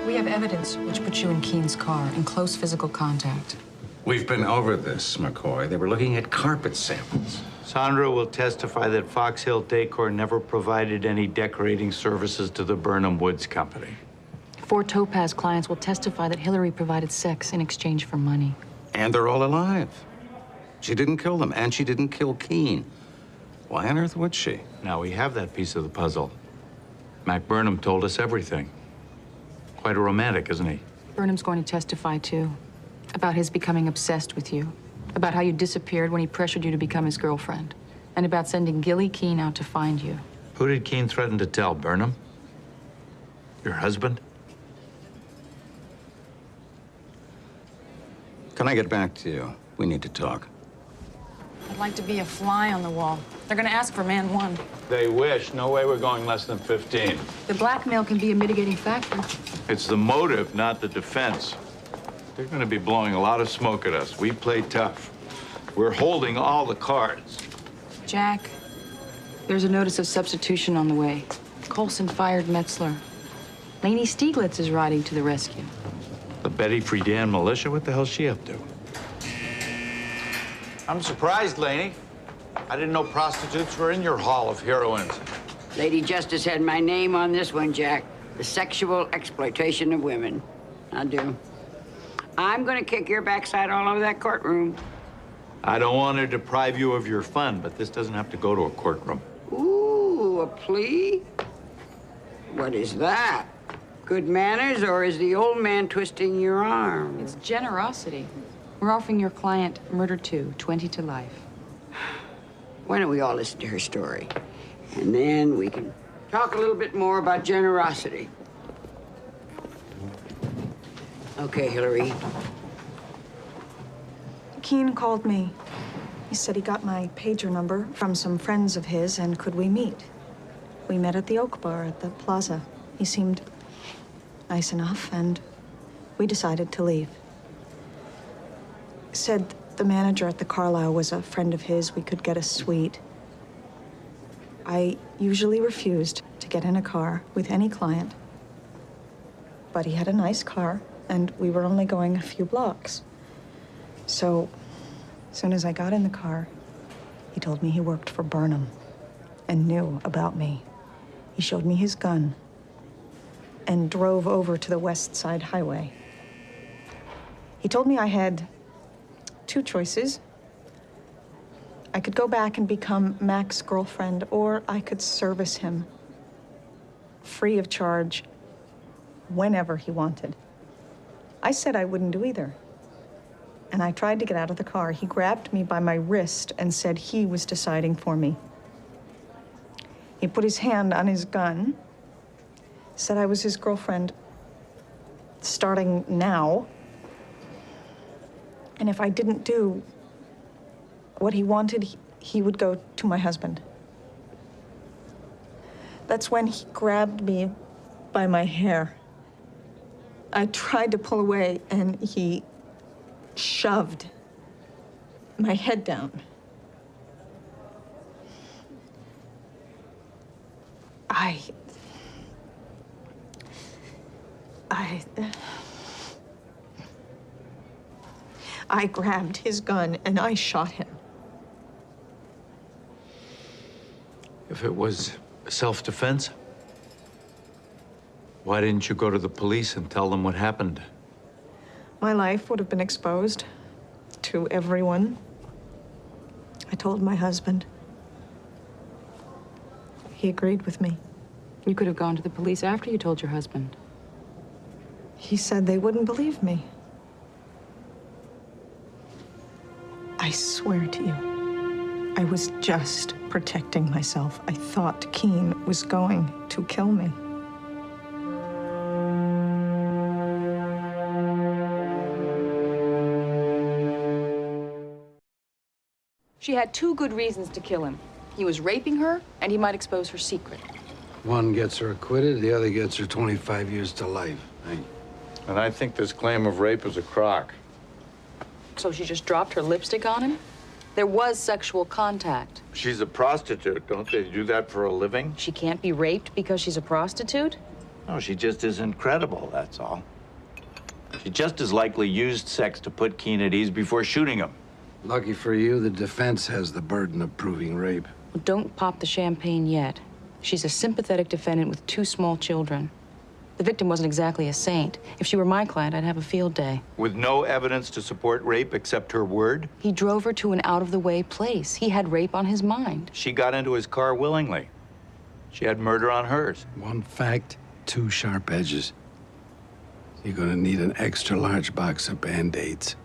We have evidence which puts you in Keene's car in close physical contact. We've been over this, McCoy. They were looking at carpet samples. Sandra will testify that Fox Hill Decor never provided any decorating services to the Burnham Woods Company. 4 Topaz clients will testify that Hillary provided sex in exchange for money. And they're all alive. She didn't kill them, and she didn't kill Keene. Why on earth would she? Now we have that piece of the puzzle. Mac Burnham told us everything. Quite a romantic, isn't he? Burnham's going to testify, too, about his becoming obsessed with you, about how you disappeared when he pressured you to become his girlfriend, and about sending Gilly Keene out to find you. Who did Keene threaten to tell, Burnham? Your husband? Can I get back to you? We need to talk. I'd like to be a fly on the wall. They're going to ask for man 1. They wish. No way we're going less than 15. The blackmail can be a mitigating factor. It's the motive, not the defense. They're going to be blowing a lot of smoke at us. We play tough. We're holding all the cards. Jack, there's a notice of substitution on the way. Colson fired Metzler. Lanie Stieglitz is riding to the rescue. The Betty Friedan militia? What the hell's she up to? I'm surprised, Lanie. I didn't know prostitutes were in your hall of heroines. Lady Justice had my name on this one, Jack. The sexual exploitation of women. I do. I'm gonna kick your backside all over that courtroom. I don't want to deprive you of your fun, but this doesn't have to go to a courtroom. Ooh, a plea? What is that? Good manners, or is the old man twisting your arm? It's generosity. We're offering your client murder 2, 20 to life. Why don't we all listen to her story? And then we can talk a little bit more about generosity. Okay, Hillary. Keene called me. He said he got my pager number from some friends of his, and could we meet? We met at the Oak Bar at the plaza. He seemed nice enough, and we decided to leave. Said the manager at the Carlisle was a friend of his. We could get a suite. I usually refused to get in a car with any client, but he had a nice car, and we were only going a few blocks. So, as soon as I got in the car, he told me he worked for Burnham and knew about me. He showed me his gun and drove over to the West Side Highway. He told me I had 2 choices. I could go back and become Mac's girlfriend, or I could service him free of charge whenever he wanted. I said I wouldn't do either. And I tried to get out of the car. He grabbed me by my wrist and said he was deciding for me. He put his hand on his gun, said I was his girlfriend starting now. And if I didn't do what he wanted, he would go to my husband. That's when he grabbed me by my hair. I tried to pull away, and he shoved my head down. I grabbed his gun and I shot him. If it was self-defense, why didn't you go to the police and tell them what happened? My life would have been exposed to everyone. I told my husband. He agreed with me. You could have gone to the police after you told your husband. He said they wouldn't believe me. I swear to you, I was just protecting myself. I thought Keene was going to kill me. She had 2 good reasons to kill him. He was raping her, and he might expose her secret. One gets her acquitted, the other gets her 25 years to life. And I think this claim of rape is a crock. So she just dropped her lipstick on him? There was sexual contact. She's a prostitute. Don't they do that for a living? She can't be raped because she's a prostitute? No, she just isn't credible, that's all. She just as likely used sex to put Keene at ease before shooting him. Lucky for you, the defense has the burden of proving rape. Well, don't pop the champagne yet. She's a sympathetic defendant with 2 small children. The victim wasn't exactly a saint. If she were my client, I'd have a field day. With no evidence to support rape except her word? He drove her to an out-of-the-way place. He had rape on his mind. She got into his car willingly. She had murder on hers. One fact, 2 sharp edges. You're gonna need an extra large box of Band-Aids.